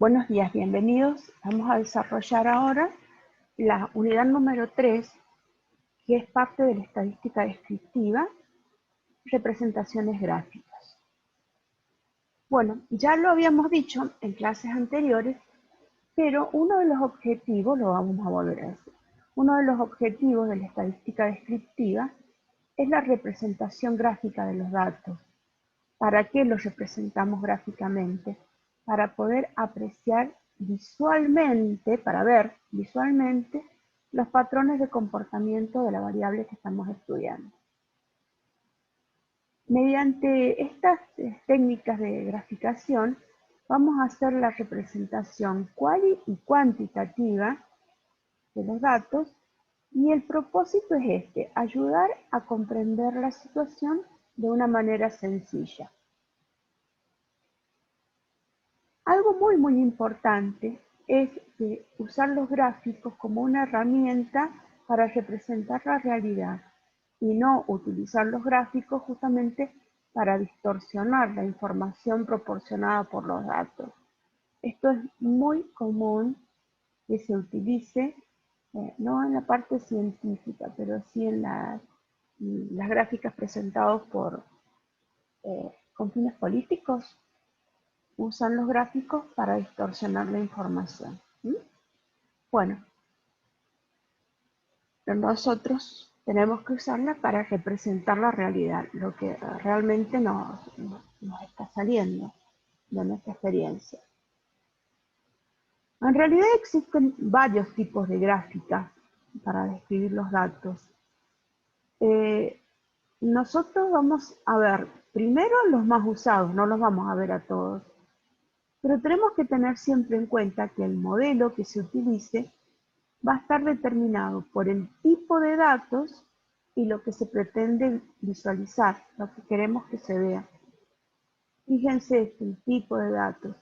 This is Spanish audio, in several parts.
Buenos días, bienvenidos. Vamos a desarrollar ahora la unidad número 3, que es parte de la estadística descriptiva, representaciones gráficas. Bueno, ya lo habíamos dicho en clases anteriores, pero uno de los objetivos, lo vamos a volver a decir, uno de los objetivos de la estadística descriptiva es la representación gráfica de los datos. ¿Para qué los representamos gráficamente? Para poder apreciar visualmente, para ver visualmente los patrones de comportamiento de la variable que estamos estudiando. Mediante estas técnicas de graficación vamos a hacer la representación cuali y cuantitativa de los datos, y el propósito es ayudar a comprender la situación de una manera sencilla. Algo muy importante es usar los gráficos como una herramienta para representar la realidad y no utilizar los gráficos justamente para distorsionar la información proporcionada por los datos. Esto es muy común que se utilice, no en la parte científica, pero sí en las gráficas presentadas con fines políticos. Usan los gráficos para distorsionar la información. Bueno, nosotros tenemos que usarla para representar la realidad, lo que realmente nos está saliendo de nuestra experiencia. En realidad existen varios tipos de gráficas para describir los datos. Nosotros vamos a ver primero los más usados, no los vamos a ver a todos. Pero tenemos que tener siempre en cuenta que el modelo que se utilice va a estar determinado por el tipo de datos y lo que se pretende visualizar, lo que queremos que se vea. Fíjense el tipo de datos.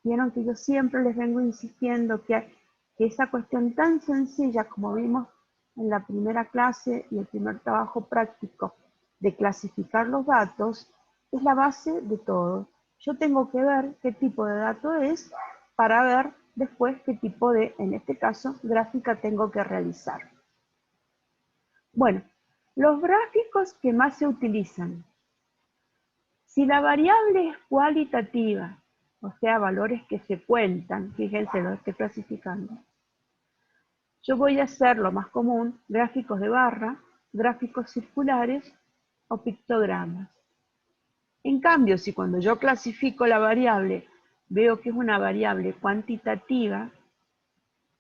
Vieron que yo siempre les vengo insistiendo que esa cuestión tan sencilla como vimos en la primera clase y el primer trabajo práctico de clasificar los datos es la base de todo. Yo tengo que ver qué tipo de dato es para ver después qué tipo de, en este caso, gráfica tengo que realizar. Bueno, los gráficos que más se utilizan. Si la variable es cualitativa, o sea, valores que se cuentan, fíjense, lo estoy clasificando. Yo voy a hacer lo más común, gráficos de barra, gráficos circulares o pictogramas. En cambio, si cuando yo clasifico la variable, veo que es una variable cuantitativa,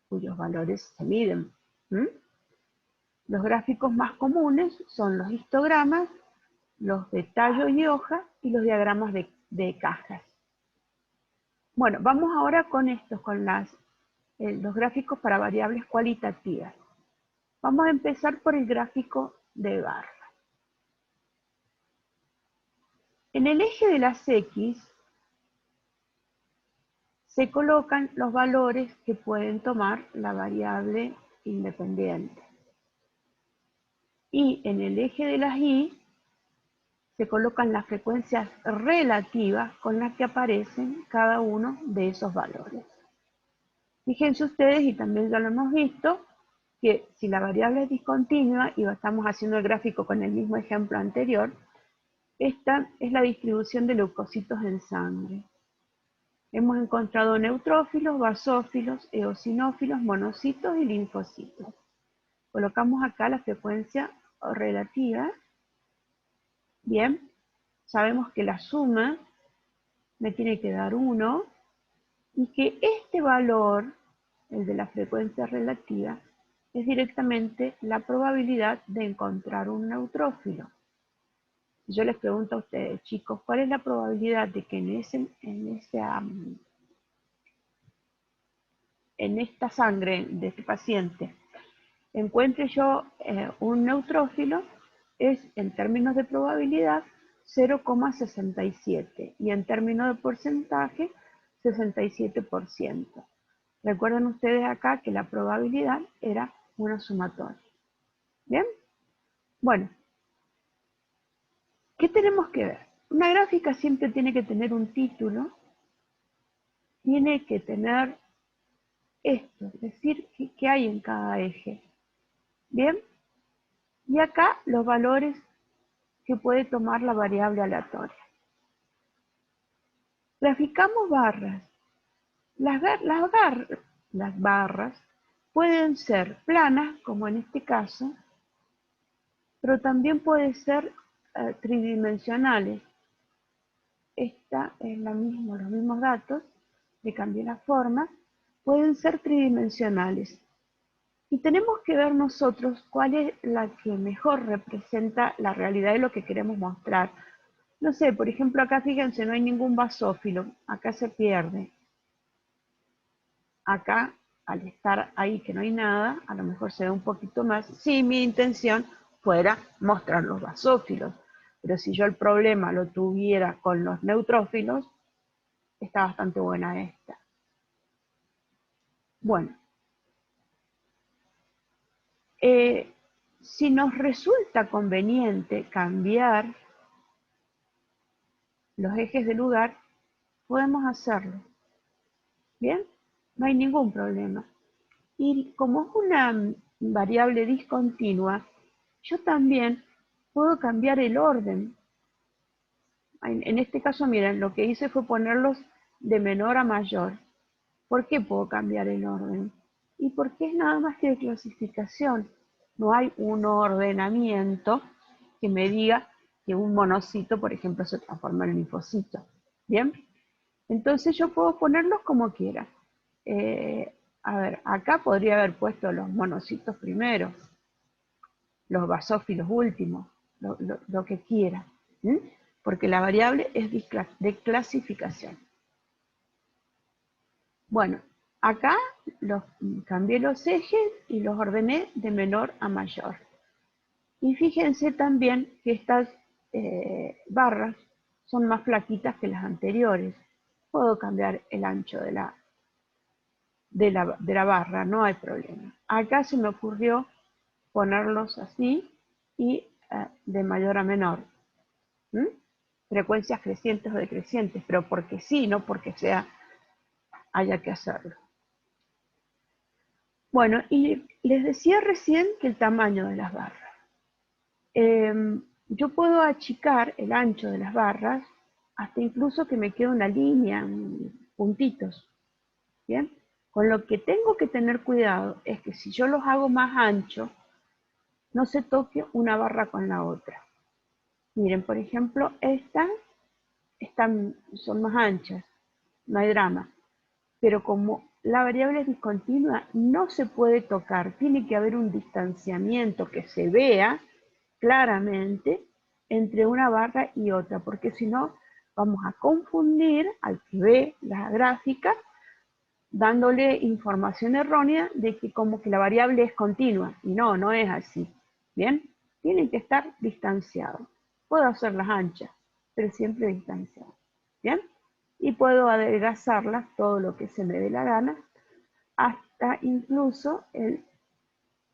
cuyos valores se miden, los gráficos más comunes son los histogramas, los de tallo y hoja y los diagramas de cajas. Bueno, vamos ahora con estos, con los gráficos para variables cualitativas. Vamos a empezar por el gráfico de barra. En el eje de las X se colocan los valores que pueden tomar la variable independiente. Y en el eje de las Y se colocan las frecuencias relativas con las que aparecen cada uno de esos valores. Fíjense ustedes, y también ya lo hemos visto, que si la variable es discontinua, y estamos haciendo el gráfico con el mismo ejemplo anterior, esta es la distribución de leucocitos en sangre. Hemos encontrado neutrófilos, basófilos, eosinófilos, monocitos y linfocitos. Colocamos acá la frecuencia relativa. Bien, sabemos que la suma me tiene que dar 1 y que este valor, el de la frecuencia relativa, es directamente la probabilidad de encontrar un neutrófilo. Yo les pregunto a ustedes, chicos, ¿cuál es la probabilidad de que en esta sangre de este paciente encuentre yo un neutrófilo? Es, en términos de probabilidad, 0,67 y en términos de porcentaje, 67%. Recuerden ustedes acá que la probabilidad era una sumatoria. ¿Bien? Bueno, ¿qué tenemos que ver? Una gráfica siempre tiene que tener un título tiene que tener esto, es decir, qué hay en cada eje. Bien, y acá los valores que puede tomar la variable aleatoria. Graficamos barras. Las barras pueden ser planas, como en este caso, pero también pueden ser tridimensionales. Esta es los mismos datos, le cambié la forma, pueden ser tridimensionales. Y tenemos que ver nosotros cuál es la que mejor representa la realidad de lo que queremos mostrar. No sé, por ejemplo, acá fíjense, no hay ningún basófilo, acá se pierde. Acá, al estar ahí que no hay nada, a lo mejor se ve un poquito más. Si mi intención fuera mostrar los basófilos, pero si yo el problema lo tuviera con los neutrófilos, está bastante buena esta. Bueno, si nos resulta conveniente cambiar los ejes de lugar, podemos hacerlo. ¿Bien? No hay ningún problema. Y como es una variable discontinua, yo también puedo cambiar el orden. En este caso, miren, lo que hice fue ponerlos de menor a mayor. ¿Por qué puedo cambiar el orden? Y porque es nada más que de clasificación. No hay un ordenamiento que me diga que un monocito, por ejemplo, se transforma en linfocito. ¿Bien? Entonces yo puedo ponerlos como quiera. A ver, acá podría haber puesto los monocitos primero, los basófilos últimos, lo que quiera. ¿Mm? Porque la variable es de clasificación. Bueno, acá cambié los ejes y los ordené de menor a mayor. Y fíjense también que estas barras son más flaquitas que las anteriores. Puedo cambiar el ancho de la barra, no hay problema. Acá se me ocurrió ponerlos así y de mayor a menor. ¿Mm? Frecuencias crecientes o decrecientes, pero porque sí, no porque haya que hacerlo. Bueno, y les decía recién que el tamaño de las barras. Yo puedo achicar el ancho de las barras hasta incluso que me quede una línea, puntitos. ¿Bien? Con lo que tengo que tener cuidado es que si yo los hago más anchos, no se toque una barra con la otra. Miren, por ejemplo, estas son más anchas, no hay drama. Pero como la variable es discontinua, no se puede tocar, tiene que haber un distanciamiento que se vea claramente entre una barra y otra, porque si no vamos a confundir al que ve la gráfica, dándole información errónea de que como que la variable es continua, y no es así. ¿Bien? Tienen que estar distanciados. Puedo hacerlas anchas, pero siempre distanciadas. ¿Bien? Y puedo adelgazarlas todo lo que se me dé la gana, hasta incluso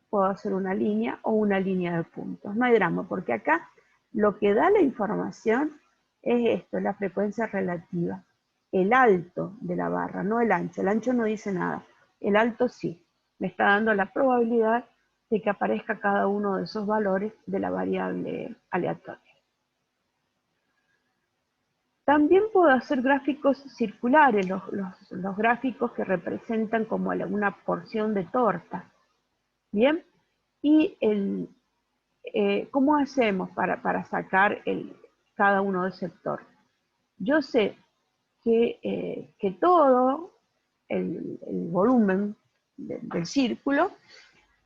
puedo hacer una línea o una línea de puntos. No hay drama, porque acá lo que da la información es esto, la frecuencia relativa. El alto de la barra, no el ancho. El ancho no dice nada. El alto sí. Me está dando la probabilidad de que aparezca cada uno de esos valores de la variable aleatoria. También puedo hacer gráficos circulares, los gráficos que representan como una porción de torta. ¿Bien? Y ¿cómo hacemos para sacar cada uno del sector? Yo sé que todo el volumen del círculo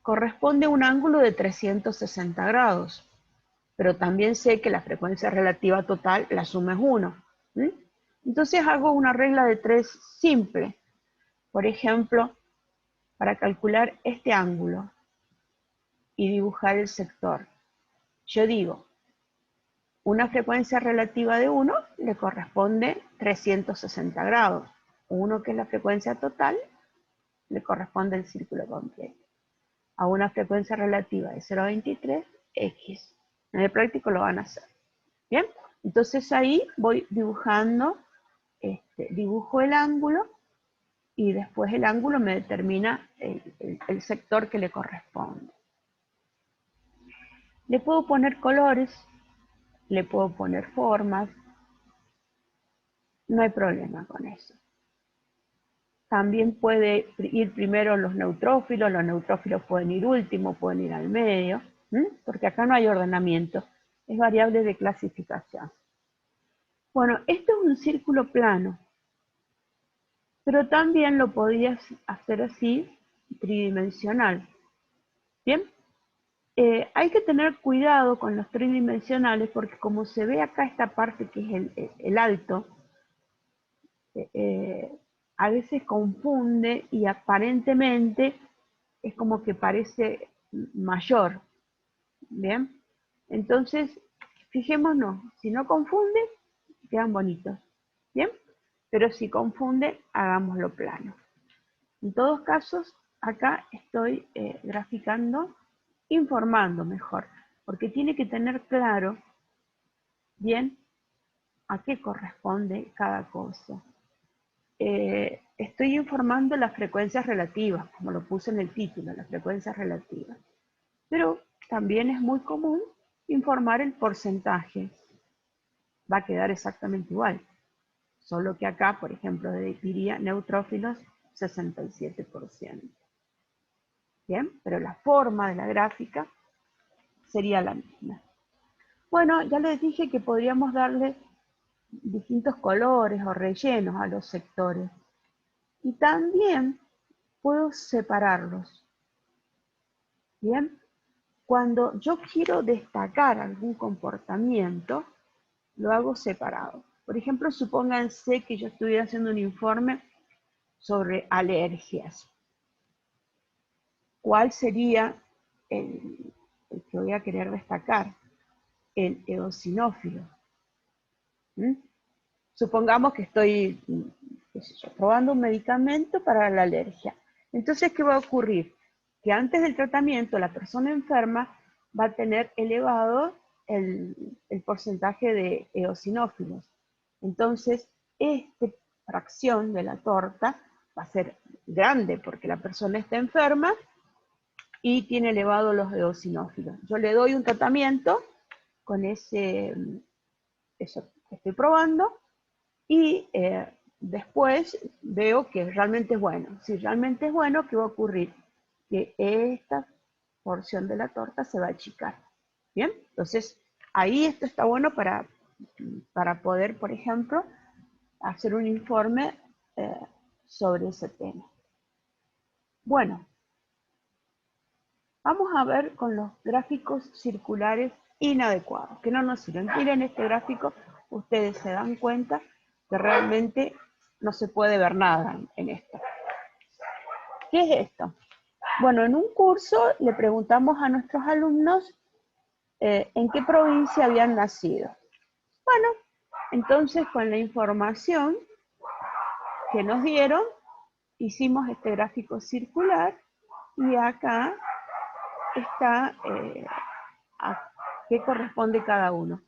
corresponde a un ángulo de 360 grados, pero también sé que la frecuencia relativa total, la suma es 1. Entonces hago una regla de 3 simple. Por ejemplo, para calcular este ángulo y dibujar el sector, yo digo, una frecuencia relativa de 1 le corresponde 360 grados. 1, que es la frecuencia total, le corresponde el círculo completo. A una frecuencia relativa de 0,23, X. En el práctico lo van a hacer. ¿Bien? Entonces ahí voy dibujando, dibujo el ángulo y después el ángulo me determina el sector que le corresponde. Le puedo poner colores, le puedo poner formas, no hay problema con eso. También puede ir primero los neutrófilos pueden ir último, pueden ir al medio, porque acá no hay ordenamiento, es variable de clasificación. Bueno, esto es un círculo plano, pero también lo podías hacer así, tridimensional. Bien, hay que tener cuidado con los tridimensionales porque como se ve acá esta parte que es el alto, a veces confunde y aparentemente es como que parece mayor. Bien, entonces fijémonos, si no confunde, quedan bonitos. Bien, pero si confunde, hagámoslo plano. En todos casos, acá estoy graficando, informando mejor, porque tiene que tener claro bien a qué corresponde cada cosa. Estoy informando las frecuencias relativas, como lo puse en el título, las frecuencias relativas. Pero también es muy común informar el porcentaje. Va a quedar exactamente igual. Solo que acá, por ejemplo, diría neutrófilos 67%. Bien, pero la forma de la gráfica sería la misma. Bueno, ya les dije que podríamos darle distintos colores o rellenos a los sectores. Y también puedo separarlos. Bien, cuando yo quiero destacar algún comportamiento, lo hago separado. Por ejemplo, supónganse que yo estuviera haciendo un informe sobre alergias. ¿Cuál sería el que voy a querer destacar? El eosinófilo. Supongamos que estoy probando un medicamento para la alergia. Entonces, ¿qué va a ocurrir? Que antes del tratamiento la persona enferma va a tener elevado el porcentaje de eosinófilos. Entonces, esta fracción de la torta va a ser grande porque la persona está enferma y tiene elevados los eosinófilos. Yo le doy un tratamiento con eso que estoy probando y después veo que realmente es bueno. Si realmente es bueno, ¿qué va a ocurrir? Que esta porción de la torta se va a achicar. ¿Bien? Entonces, ahí esto está bueno para poder, por ejemplo, hacer un informe sobre ese tema. Bueno, vamos a ver con los gráficos circulares inadecuados, que no nos sirven. Miren este gráfico, ustedes se dan cuenta que realmente no se puede ver nada en esto. ¿Qué es esto? Bueno, en un curso le preguntamos a nuestros alumnos en qué provincia habían nacido. Bueno, entonces con la información que nos dieron, hicimos este gráfico circular y acá está a qué corresponde cada uno.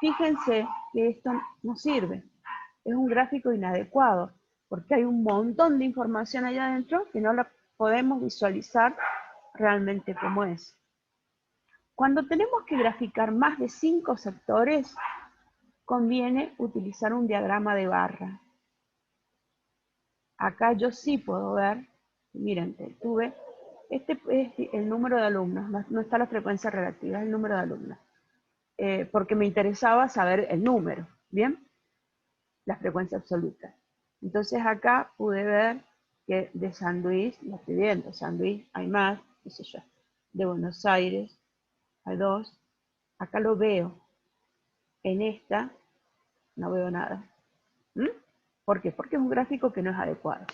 Fíjense que esto no sirve, es un gráfico inadecuado, porque hay un montón de información allá adentro que no la podemos visualizar realmente como es. Cuando tenemos que graficar más de 5 sectores, conviene utilizar un diagrama de barra. Acá yo sí puedo ver, miren, tuve, este es el número de alumnos, no está la frecuencia relativa, es el número de alumnos. Porque me interesaba saber el número, ¿bien? La frecuencia absoluta. Entonces acá pude ver que de San Luis, lo estoy viendo, San Luis hay más, qué sé yo, de Buenos Aires hay 2, acá lo veo, en esta no veo nada. ¿Por qué? Porque es un gráfico que no es adecuado.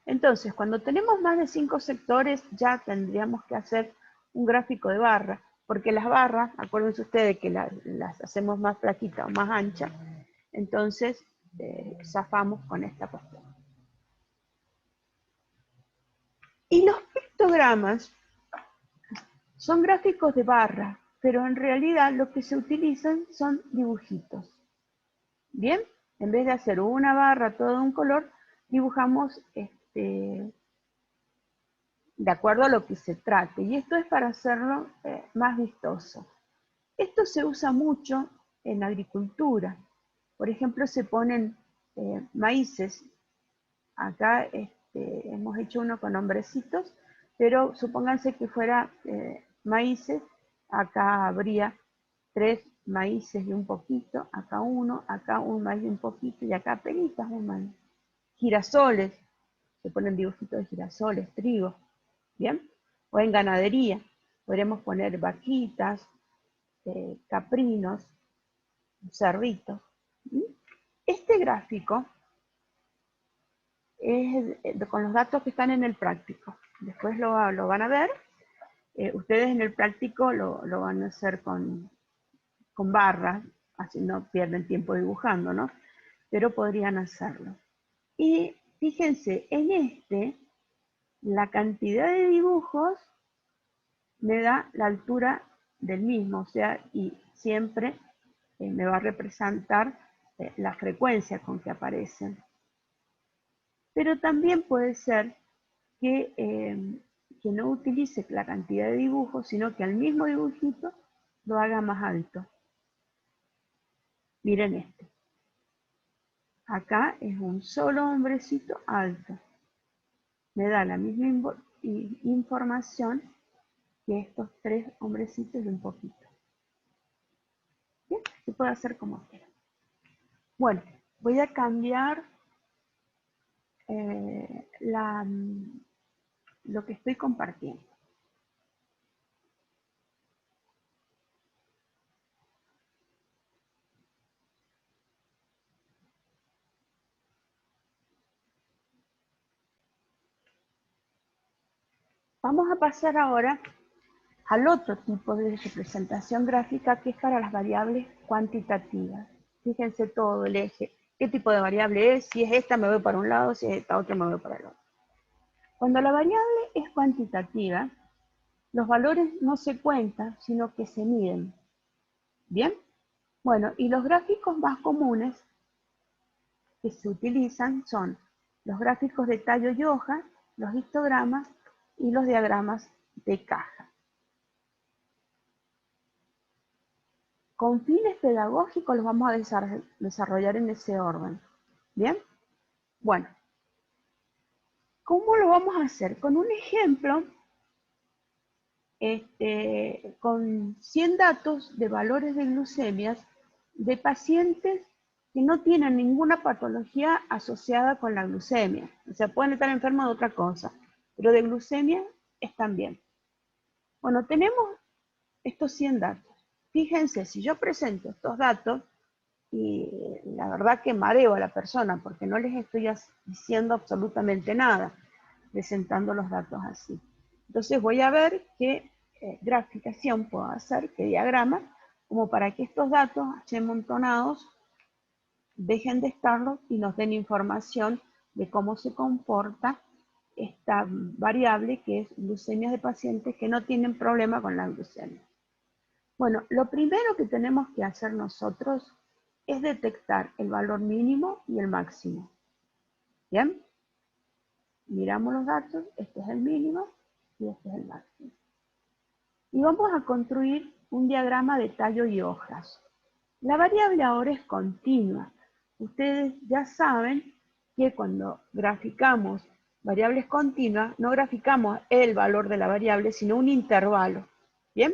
Entonces, cuando tenemos más de 5 sectores, ya tendríamos que hacer un gráfico de barra, porque las barras, acuérdense ustedes que las hacemos más flaquitas o más anchas, entonces zafamos con esta cuestión. Y los pictogramas son gráficos de barra, pero en realidad lo que se utilizan son dibujitos. ¿Bien? En vez de hacer una barra todo de un color, dibujamos de acuerdo a lo que se trate. Y esto es para hacerlo más vistoso. Esto se usa mucho en agricultura. Por ejemplo, se ponen maíces. Acá hemos hecho uno con hombrecitos, pero supónganse que fuera maíces. Acá habría 3 maíces y un poquito, acá uno, acá un maíz y un poquito, y acá penitas un maíz. Girasoles, se ponen dibujitos de girasoles, trigo, ¿bien? O en ganadería, podremos poner vaquitas, caprinos, cerditos. Este gráfico es con los datos que están en el práctico. Después lo van a ver. Ustedes en el práctico lo van a hacer con barras, así no pierden tiempo dibujando, ¿no? Pero podrían hacerlo. Y fíjense, en la cantidad de dibujos me da la altura del mismo, o sea, y siempre me va a representar la frecuencia con que aparecen. Pero también puede ser que no utilice la cantidad de dibujos, sino que al mismo dibujito lo haga más alto. Miren este. Acá es un solo hombrecito alto. Me da la misma información que estos 3 hombrecitos y un poquito. Bien, se puede hacer como quiera. Bueno, voy a cambiar lo que estoy compartiendo. Vamos a pasar ahora al otro tipo de representación gráfica, que es para las variables cuantitativas. Fíjense todo el eje, qué tipo de variable es, si es esta me voy para un lado, si es esta otra me voy para el otro. Cuando la variable es cuantitativa, los valores no se cuentan, sino que se miden. ¿Bien? Bueno, y los gráficos más comunes que se utilizan son los gráficos de tallo y hoja, los histogramas y los diagramas de caja. Con fines pedagógicos los vamos a desarrollar en ese orden. ¿Bien? Bueno, ¿cómo lo vamos a hacer? Con un ejemplo, con 100 datos de valores de glucemias de pacientes que no tienen ninguna patología asociada con la glucemia. O sea, pueden estar enfermos de otra cosa, pero de glucemia están bien. Bueno, tenemos estos 100 datos. Fíjense, si yo presento estos datos, y la verdad que mareo a la persona porque no les estoy diciendo absolutamente nada, presentando los datos así. Entonces voy a ver qué graficación puedo hacer, qué diagrama, como para que estos datos amontonados dejen de estarlos y nos den información de cómo se comporta esta variable que es glucemias de pacientes que no tienen problema con la glucemia. Bueno, lo primero que tenemos que hacer nosotros es detectar el valor mínimo y el máximo. ¿Bien? Miramos los datos, este es el mínimo y este es el máximo. Y vamos a construir un diagrama de tallo y hojas. La variable ahora es continua. Ustedes ya saben que cuando graficamos variables continuas, no graficamos el valor de la variable, sino un intervalo. ¿Bien?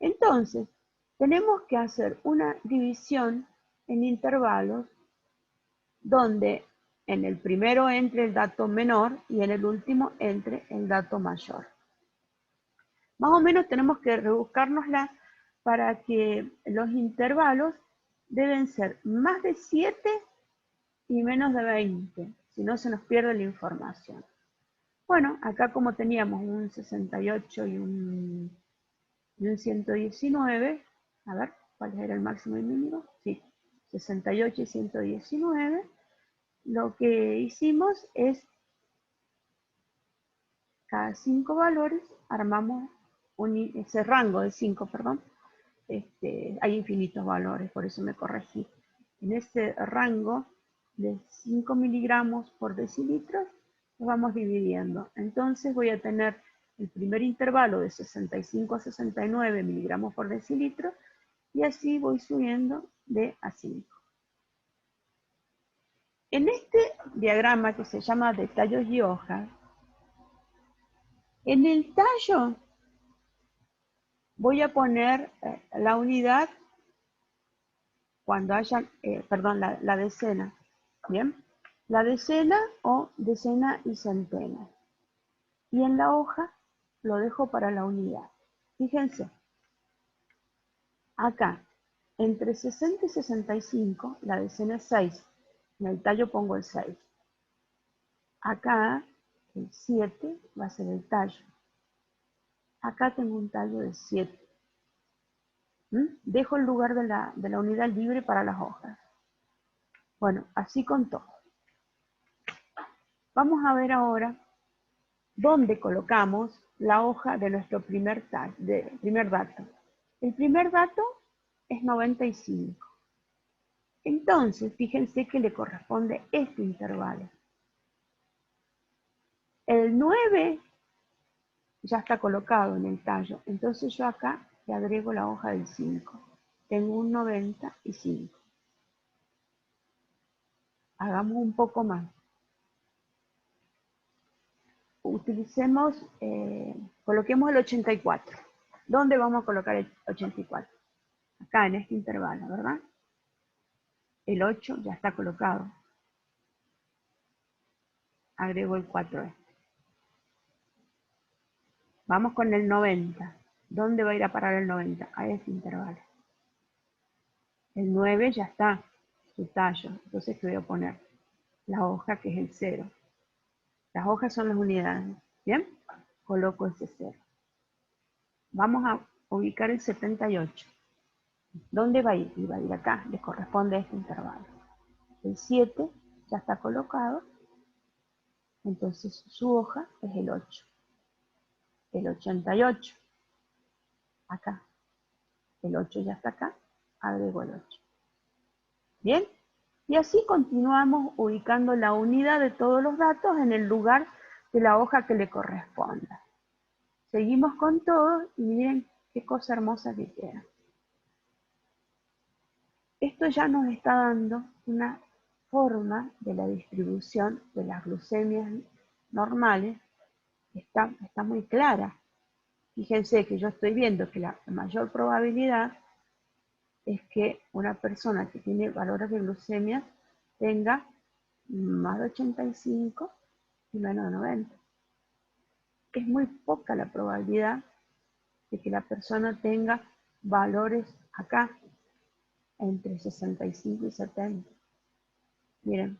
Entonces, tenemos que hacer una división en intervalos donde en el primero entre el dato menor y en el último entre el dato mayor. Más o menos tenemos que rebuscárnosla para que los intervalos deben ser más de 7 y menos de 20, si no se nos pierde la información. Bueno, acá como teníamos un 68 y un 119, a ver, ¿cuál era el máximo y mínimo? Sí, 68 y 119. Lo que hicimos es, cada 5 valores, armamos ese rango de 5, perdón. Hay infinitos valores, por eso me corregí. En ese rango de 5 miligramos por decilitro, los vamos dividiendo. Entonces voy a tener el primer intervalo de 65 a 69 miligramos por decilitro, y así voy subiendo de a 5. En este diagrama que se llama de tallos y hojas, en el tallo voy a poner la unidad cuando haya, perdón, la decena, ¿bien? La decena o decena y centena. Y en la hoja lo dejo para la unidad. Fíjense, acá, entre 60 y 65, la decena es 6. En el tallo pongo el 6. Acá, el 7 va a ser el tallo. Acá tengo un tallo de 7. Dejo el lugar de la unidad libre para las hojas. Bueno, así con todo. Vamos a ver ahora dónde colocamos la hoja de nuestro primer dato. El primer dato es 95. Entonces, fíjense que le corresponde este intervalo. El 9 ya está colocado en el tallo, entonces yo acá le agrego la hoja del 5. Tengo un 95. Hagamos un poco más. Coloquemos el 84. ¿Dónde vamos a colocar el 84? Acá en este intervalo, ¿verdad? El 8 ya está colocado. Agrego el 4. Vamos con el 90. ¿Dónde va a ir a parar el 90? A este intervalo. El 9 ya está, su tallo. Entonces, ¿qué voy a poner? La hoja que es el 0. Las hojas son las unidades. ¿Bien? Coloco ese 0. Vamos a ubicar el 78. ¿Dónde va a ir? Y va a ir acá, le corresponde a este intervalo. El 7 ya está colocado, entonces su hoja es el 8. El 88, acá. El 8 ya está acá, agrego el 8. ¿Bien? Y así continuamos ubicando la unidad de todos los datos en el lugar de la hoja que le corresponda. Seguimos con todo y miren qué cosa hermosa que queda. Esto ya nos está dando una forma de la distribución de las glucemias normales. Está muy clara. Fíjense que yo estoy viendo que la mayor probabilidad es que una persona que tiene valores de glucemia tenga más de 85 y menos de 90. Es muy poca la probabilidad de que la persona tenga valores acá entre 65 y 70. Miren,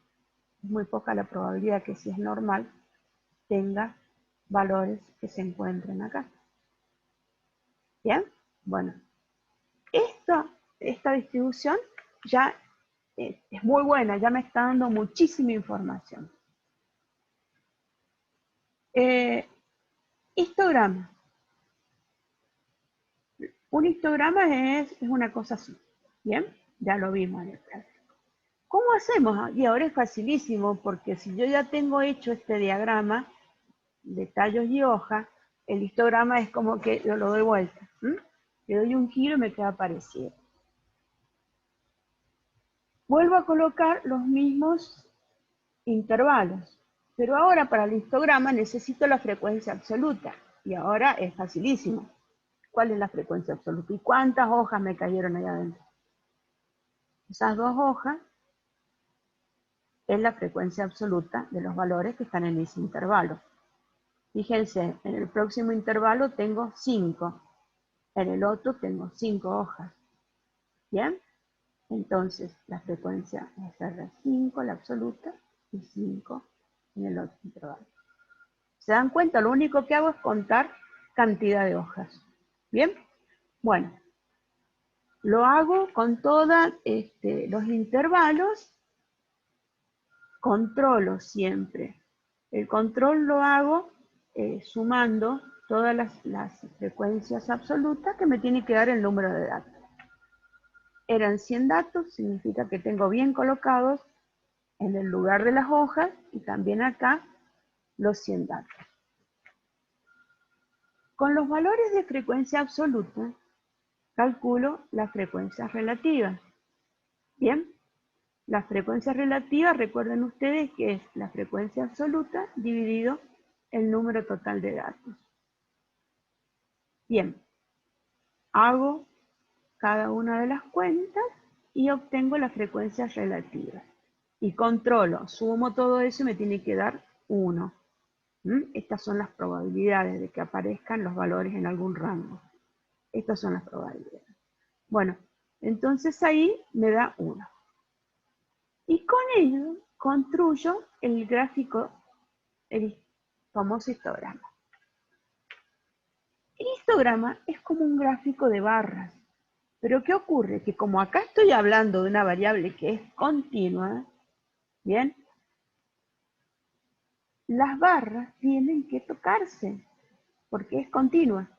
es muy poca la probabilidad que si es normal tenga valores que se encuentren acá. ¿Bien? Bueno, esta distribución ya es muy buena, ya me está dando muchísima información. Histograma. Un histograma es una cosa así. ¿Bien? Ya lo vimos en el gráfico. ¿Cómo hacemos? Y ahora es facilísimo, porque si yo ya tengo hecho este diagrama de tallos y hojas, el histograma es como que yo lo doy vuelta. Le doy un giro y me queda parecido. Vuelvo a colocar los mismos intervalos, pero ahora para el histograma necesito la frecuencia absoluta, y ahora es facilísimo. ¿Cuál es la frecuencia absoluta? ¿Y cuántas hojas me cayeron allá adentro? Esas 2 hojas es la frecuencia absoluta de los valores que están en ese intervalo. Fíjense, en el próximo intervalo tengo 5, en el otro tengo 5 hojas. ¿Bien? Entonces, la frecuencia es R5, la absoluta, y 5 en el otro intervalo. ¿Se dan cuenta? Lo único que hago es contar cantidad de hojas. ¿Bien? Bueno, lo hago con todos los intervalos. Controlo siempre. El control lo hago sumando todas las frecuencias absolutas que me tiene que dar el número de datos. Eran 100 datos, significa que tengo bien colocados en el lugar de las hojas y también acá los 100 datos. Con los valores de frecuencia absoluta, calculo las frecuencias relativas. Bien, la frecuencia relativa, recuerden ustedes que es la frecuencia absoluta dividido el número total de datos. Bien, hago cada una de las cuentas y obtengo las frecuencias relativas. Y controlo, sumo todo eso y me tiene que dar 1. Estas son las probabilidades de que aparezcan los valores en algún rango. Estas son las probabilidades. Bueno, entonces ahí me da 1. Y con ello construyo el gráfico, el famoso histograma. El histograma es como un gráfico de barras. Pero ¿qué ocurre? Que como acá estoy hablando de una variable que es continua, ¿bien? Las barras tienen que tocarse, porque es continua.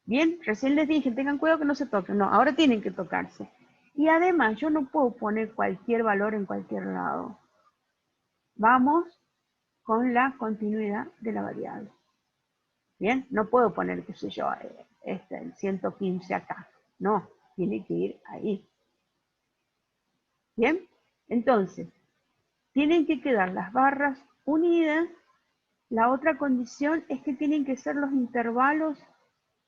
Bien, recién les dije, tengan cuidado que no se toquen. No, ahora tienen que tocarse. Y además, yo no puedo poner cualquier valor en cualquier lado. Vamos con la continuidad de la variable. Bien, no puedo poner, qué sé yo, el 115 acá. No, tiene que ir ahí. Bien, entonces, tienen que quedar las barras unidas. La otra condición es que tienen que ser los intervalos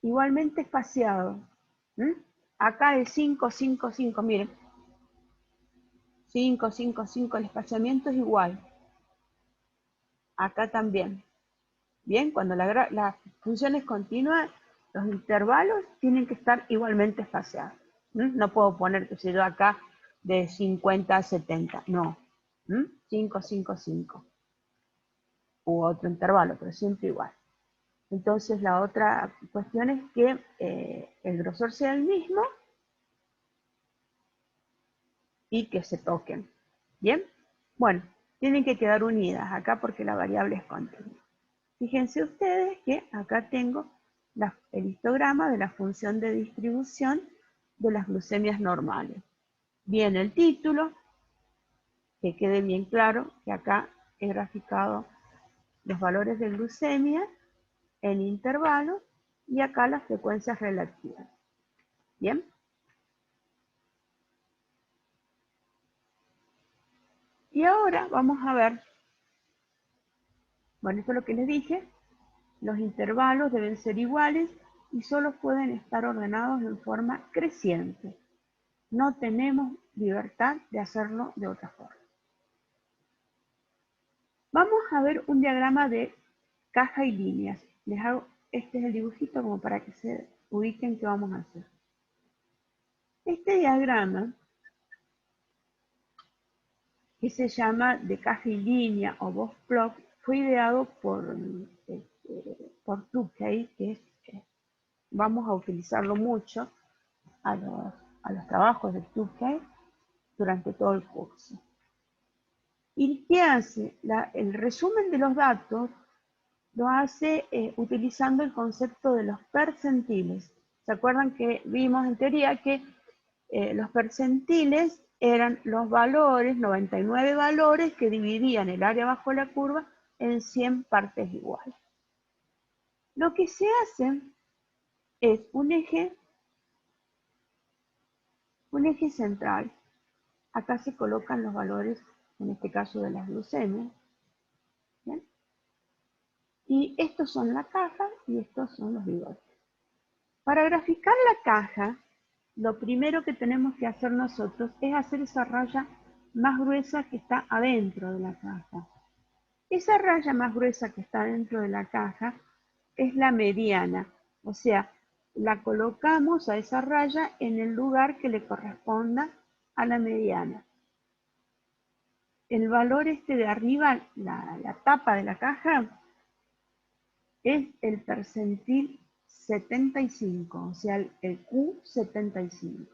igualmente espaciados. Acá es 5, 5, 5, miren. 5, 5, 5, el espaciamiento es igual. Acá también. Bien, cuando la función es continua, los intervalos tienen que estar igualmente espaciados. No puedo poner, que sé yo, acá de 50 a 70, no. 5, 5, 5. U otro intervalo, pero siempre igual. Entonces la otra cuestión es que el grosor sea el mismo y que se toquen. ¿Bien? Bueno, tienen que quedar unidas acá porque la variable es continua. Fíjense ustedes que acá tengo el histograma de la función de distribución de las glucemias normales. Viene el título, que quede bien claro que acá he graficado los valores de glucemia en intervalos y acá las frecuencias relativas. ¿Bien? Y ahora vamos a ver, bueno, esto es lo que les dije, los intervalos deben ser iguales y solo pueden estar ordenados en forma creciente. No tenemos libertad de hacerlo de otra forma. Vamos a ver un diagrama de caja y líneas. Les hago, este es el dibujito como para que se ubiquen qué vamos a hacer. Este diagrama, que se llama de caja y línea o box plot, fue ideado por Tukey, que es, vamos a utilizarlo mucho a los trabajos de Tukey durante todo el curso. ¿Y qué hace? El resumen de los datos lo hace utilizando el concepto de los percentiles. ¿Se acuerdan que vimos en teoría que los percentiles eran los valores, 99 valores que dividían el área bajo la curva en 100 partes iguales? Lo que se hace es un eje central. Acá se colocan los valores, en este caso de las glucemias. ¿Bien? Y estos son la caja y estos son los bigotes. Para graficar la caja, lo primero que tenemos que hacer nosotros es hacer esa raya más gruesa que está adentro de la caja. Esa raya más gruesa que está dentro de la caja es la mediana, o sea, la colocamos a esa raya en el lugar que le corresponda a la mediana. El valor este de arriba, la tapa de la caja, es el percentil 75, o sea, el Q75.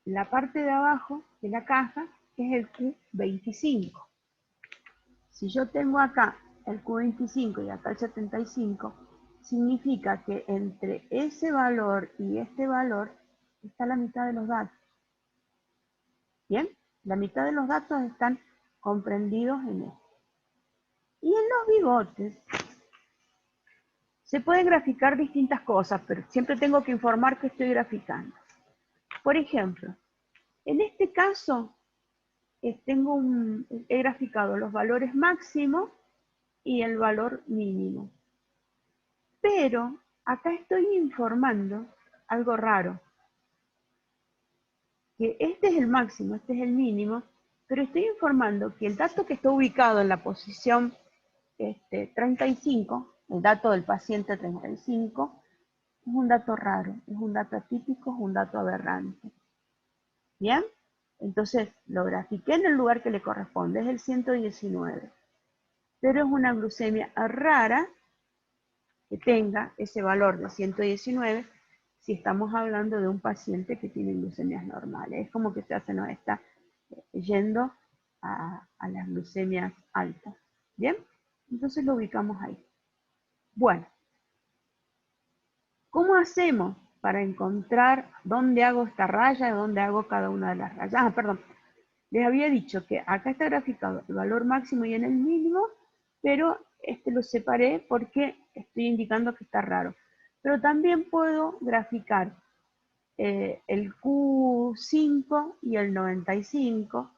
La parte de abajo de la caja es el Q25. Si yo tengo acá el Q25 y acá el 75, significa que entre ese valor y este valor está la mitad de los datos. ¿Bien? La mitad de los datos están comprendidos en esto. Y en los bigotes se pueden graficar distintas cosas, pero siempre tengo que informar que estoy graficando. Por ejemplo, en este caso he graficado los valores máximos y el valor mínimo. Pero acá estoy informando algo raro, que este es el máximo, este es el mínimo, pero estoy informando que el dato que está ubicado en la posición 35, el dato del paciente 35, es un dato raro, es un dato atípico, es un dato aberrante. ¿Bien? Entonces lo grafiqué en el lugar que le corresponde, es el 119. Pero es una glucemia rara que tenga ese valor de 119 si estamos hablando de un paciente que tiene glucemias normales. Es como que se nos está yendo a las glucemias altas. ¿Bien? Entonces lo ubicamos ahí. Bueno, ¿cómo hacemos para encontrar dónde hago esta raya y dónde hago cada una de las rayas? Perdón. Les había dicho que acá está graficado el valor máximo y en el mínimo, pero lo separé porque estoy indicando que está raro. Pero también puedo graficar el Q5 y el 95,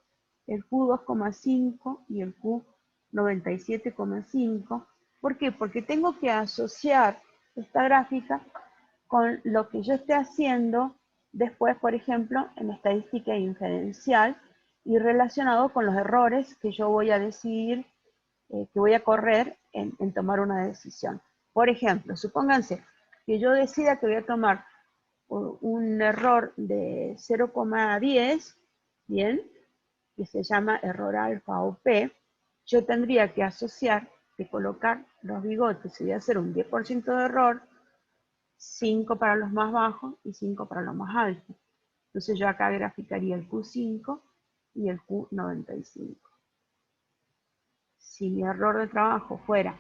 el Q2,5 y el Q97,5. ¿Por qué? Porque tengo que asociar esta gráfica con lo que yo esté haciendo después, por ejemplo, en estadística inferencial y relacionado con los errores que yo voy a decidir, que voy a correr en tomar una decisión. Por ejemplo, supónganse que yo decida que voy a tomar un error de 0,10, ¿bien? Que se llama error alfa o P, yo tendría que asociar, que colocar los bigotes, si voy a hacer un 10% de error, 5 para los más bajos y 5 para los más altos. Entonces yo acá graficaría el Q5 y el Q95. Si mi error de trabajo fuera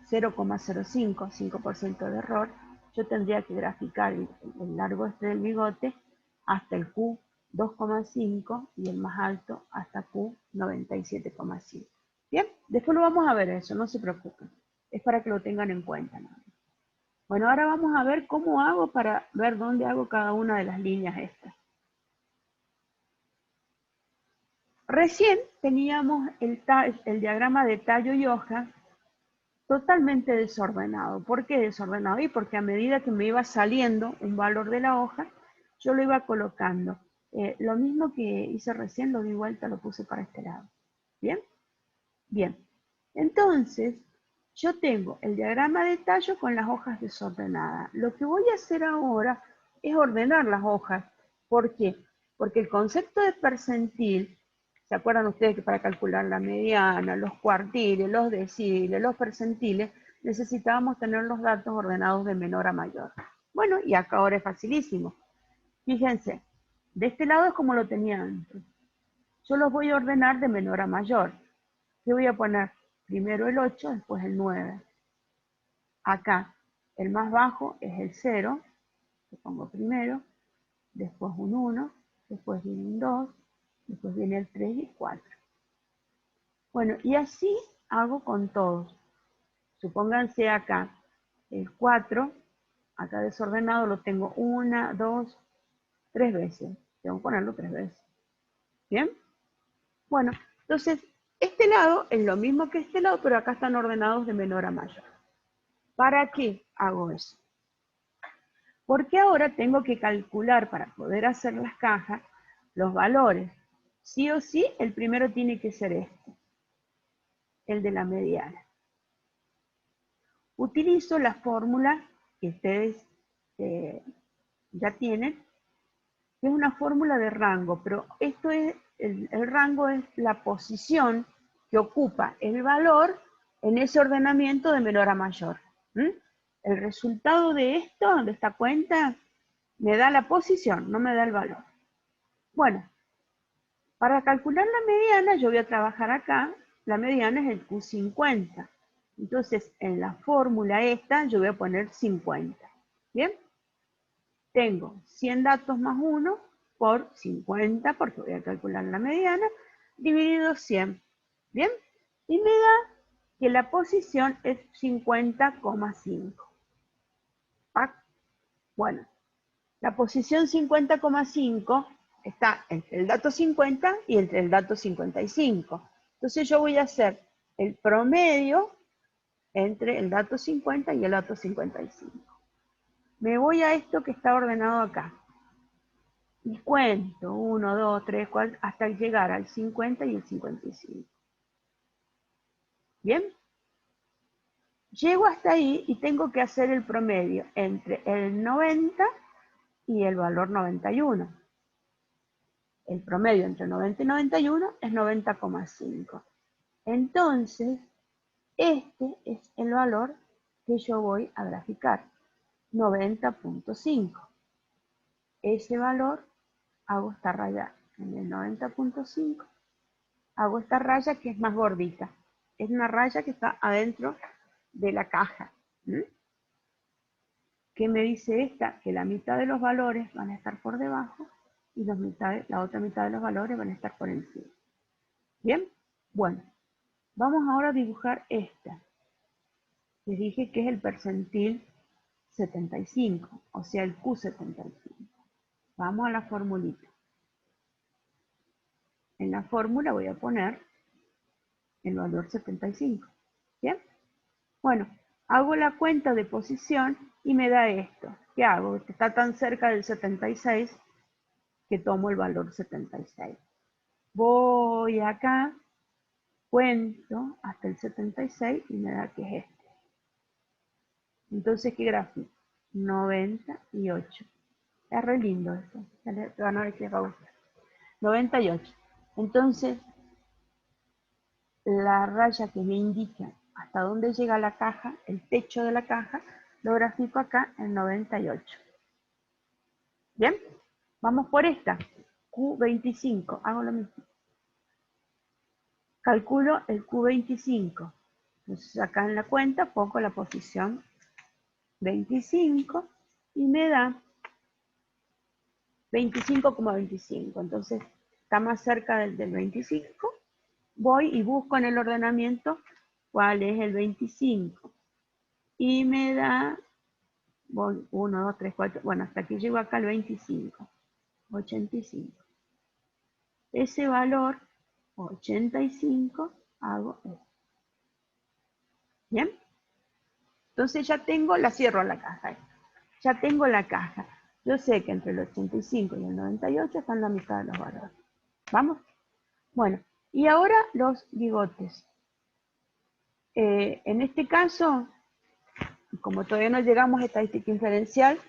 0,05, 5% de error, yo tendría que graficar el largo del bigote hasta el Q2,5 y el más alto hasta Q97,5. Bien, después lo vamos a ver eso, no se preocupen. Es para que lo tengan en cuenta, ¿no? Bueno, ahora vamos a ver cómo hago para ver dónde hago cada una de las líneas estas. Recién teníamos el diagrama de tallo y hoja totalmente desordenado. ¿Por qué desordenado? Y porque a medida que me iba saliendo un valor de la hoja, yo lo iba colocando. Lo mismo que hice recién, lo di vuelta, lo puse para este lado. ¿Bien? Bien. Entonces, yo tengo el diagrama de tallo con las hojas desordenadas. Lo que voy a hacer ahora es ordenar las hojas. ¿Por qué? Porque el concepto de percentil, ¿se acuerdan ustedes que para calcular la mediana, los cuartiles, los deciles, los percentiles, necesitábamos tener los datos ordenados de menor a mayor? Bueno, y acá ahora es facilísimo. Fíjense, de este lado es como lo tenía antes. Yo los voy a ordenar de menor a mayor. ¿Qué voy a poner? Primero el 8, después el 9. Acá, el más bajo es el 0, que pongo primero, después un 1, después viene un 2, después viene el 3 y 4. Bueno, y así hago con todos. Supónganse acá el 4, acá desordenado lo tengo 1, 2, 3 veces. Tengo que ponerlo 3 veces. ¿Bien? Bueno, entonces, este lado es lo mismo que este lado, pero acá están ordenados de menor a mayor. ¿Para qué hago eso? Porque ahora tengo que calcular para poder hacer las cajas los valores. Sí o sí, el primero tiene que ser este, el de la mediana. Utilizo la fórmula que ustedes ya tienen, que es una fórmula de rango, pero esto es, el rango es la posición que ocupa el valor en ese ordenamiento de menor a mayor. El resultado de esto, de esta cuenta, me da la posición, no me da el valor. Bueno, para calcular la mediana, yo voy a trabajar acá, la mediana es el Q50. Entonces, en la fórmula esta, yo voy a poner 50. ¿Bien? Tengo 100 datos más 1 por 50, porque voy a calcular la mediana, dividido 100. ¿Bien? Y me da que la posición es 50,5. Bueno, la posición 50,5 está entre el dato 50 y entre el dato 55. Entonces yo voy a hacer el promedio entre el dato 50 y el dato 55. Me voy a esto que está ordenado acá. Y cuento 1, 2, 3, 4, hasta llegar al 50 y el 55. ¿Bien? Llego hasta ahí y tengo que hacer el promedio entre el 90 y el valor 91. El promedio entre 90 y 91 es 90,5. Entonces, este es el valor que yo voy a graficar, 90,5. Ese valor hago esta raya en el 90,5, hago esta raya que es más gordita. Es una raya que está adentro de la caja. ¿Qué me dice esta? Que la mitad de los valores van a estar por debajo y la otra mitad de los valores van a estar por encima. ¿Bien? Bueno, vamos ahora a dibujar esta. Les dije que es el percentil 75, o sea, el Q75. Vamos a la formulita. En la fórmula voy a poner el valor 75. ¿Bien? Bueno, hago la cuenta de posición y me da esto. ¿Qué hago? Está tan cerca del 76 que tomo el valor 76. Voy acá, cuento hasta el 76 y me da que es este. Entonces, ¿qué gráfico? 98. Es re lindo eso. Te van a ver que va a gustar. 98. Entonces, la raya que me indica hasta dónde llega la caja, el techo de la caja, lo grafico acá en 98. ¿Bien? Vamos por esta. Q25. Hago lo mismo. Calculo el Q25. Entonces acá en la cuenta pongo la posición 25 y me da 25,25. Entonces está más cerca del 25. Voy y busco en el ordenamiento cuál es el 25. Y me da, voy 1, 2, 3, 4, bueno, hasta que llego acá al 25. 85. Ese valor, 85, hago esto. ¿Bien? Entonces ya tengo, la cierro la caja. Ya tengo la caja. Yo sé que entre el 85 y el 98 están la mitad de los valores. ¿Vamos? Bueno, y ahora los bigotes. En este caso, como todavía no llegamos a estadística inferencial,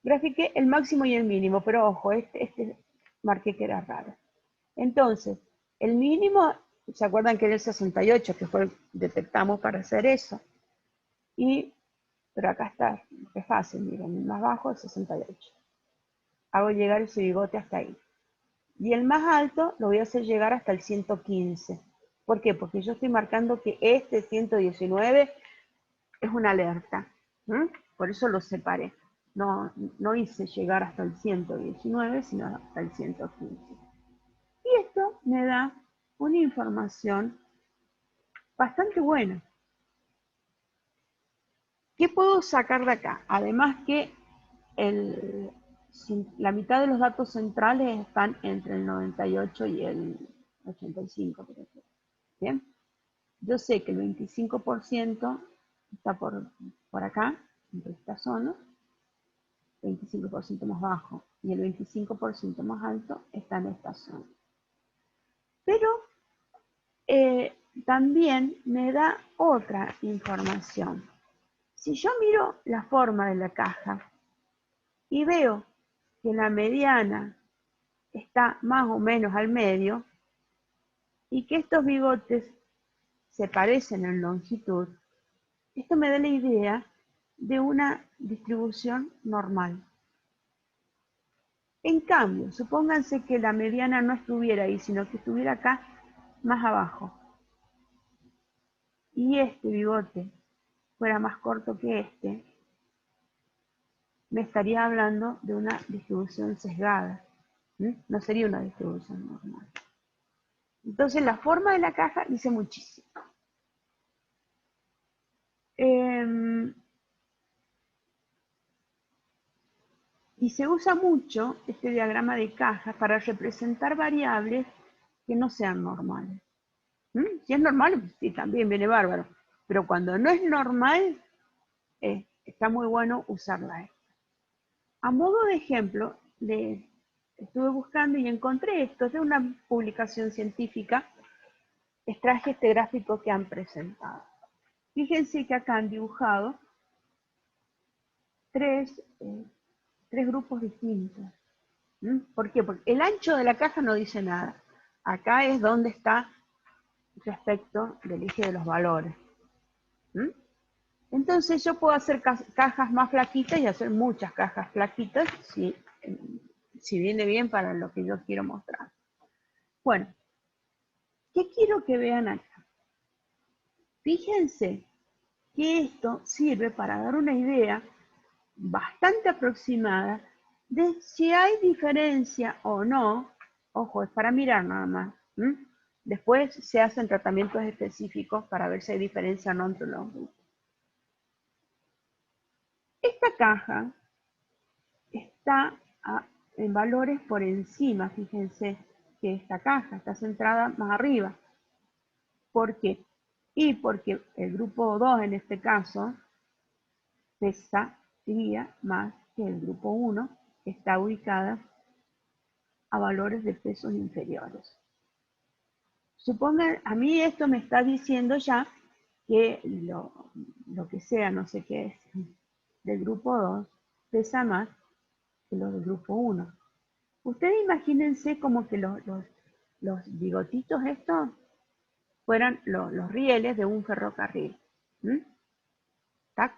grafiqué el máximo y el mínimo, pero ojo, este marqué que era raro. Entonces, el mínimo, ¿se acuerdan que era el 68, que fue el que detectamos para hacer eso? Pero acá está, es fácil, miren, el más bajo es 68. Hago llegar ese bigote hasta ahí. Y el más alto lo voy a hacer llegar hasta el 115. ¿Por qué? Porque yo estoy marcando que este 119 es una alerta. Por eso lo separé. No hice llegar hasta el 119, sino hasta el 115. Y esto me da una información bastante buena. ¿Qué puedo sacar de acá? Además que la mitad de los datos centrales están entre el 98 y el 85, por ejemplo. ¿Bien? Yo sé que el 25% está por acá, en esta zona, 25% más bajo, y el 25% más alto está en esta zona. Pero también me da otra información. Si yo miro la forma de la caja y veo que la mediana está más o menos al medio y que estos bigotes se parecen en longitud, esto me da la idea de una distribución normal. En cambio, supónganse que la mediana no estuviera ahí, sino que estuviera acá más abajo. Y este bigote fuera más corto que este, me estaría hablando de una distribución sesgada. No sería una distribución normal. Entonces la forma de la caja dice muchísimo. Y se usa mucho este diagrama de caja para representar variables que no sean normales. Si es normal, pues sí, también viene bárbaro. Pero cuando no es normal, está muy bueno usarla. A modo de ejemplo, estuve buscando y encontré esto. Es de una publicación científica. Extraje este gráfico que han presentado. Fíjense que acá han dibujado tres grupos distintos. ¿Por qué? Porque el ancho de la caja no dice nada. Acá es donde está respecto del eje de los valores. Entonces yo puedo hacer cajas más flaquitas y hacer muchas cajas flaquitas si viene bien para lo que yo quiero mostrar. Bueno, ¿qué quiero que vean acá? Fíjense que esto sirve para dar una idea bastante aproximada de si hay diferencia o no. Ojo, es para mirar nada más. Después se hacen tratamientos específicos para ver si hay diferencia o no entre los grupos. Esta caja está en valores por encima, fíjense que esta caja está centrada más arriba. ¿Por qué? Y porque el grupo 2 en este caso pesaría más que el grupo 1, que está ubicada a valores de pesos inferiores. Supongan, a mí esto me está diciendo ya que lo que sea, no sé qué es, del grupo 2 pesa más que los del grupo 1. Ustedes imagínense como que los bigotitos estos fueran los rieles de un ferrocarril. ¿Tac?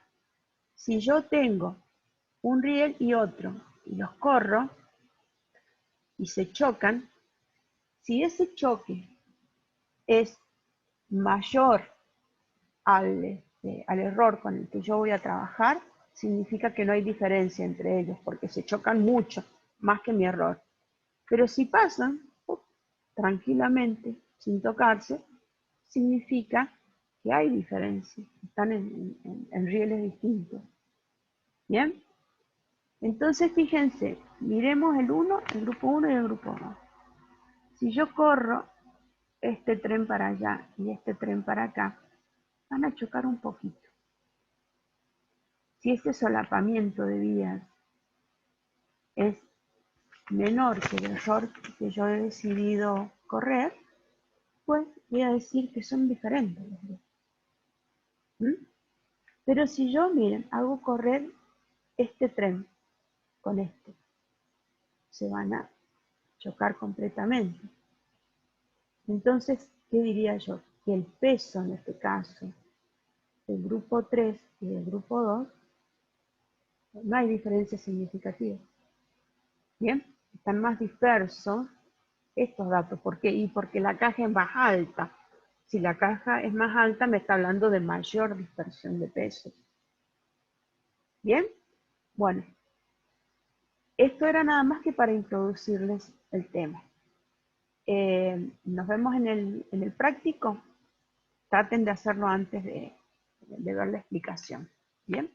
Si yo tengo un riel y otro, y los corro, y se chocan, si ese choque es mayor al error con el que yo voy a trabajar, significa que no hay diferencia entre ellos, porque se chocan mucho, más que mi error. Pero si pasan tranquilamente, sin tocarse, significa que hay diferencia, están en rieles distintos. ¿Bien? Entonces, fíjense, miremos el grupo 1 y el grupo 2. Si yo corro este tren para allá y este tren para acá, van a chocar un poquito. Si ese solapamiento de vías es menor que el error que yo he decidido correr, pues voy a decir que son diferentes los dos. Pero si yo, miren, hago correr este tren con este, se van a chocar completamente. Entonces, ¿qué diría yo? Que el peso, en este caso, del grupo 3 y del grupo 2, no hay diferencia significativa. Bien, están más dispersos estos datos. ¿Por qué? Y porque la caja es más alta. Si la caja es más alta, me está hablando de mayor dispersión de pesos. Bien, bueno, esto era nada más que para introducirles el tema. Nos vemos en el práctico. Traten de hacerlo antes de ver la explicación. Bien.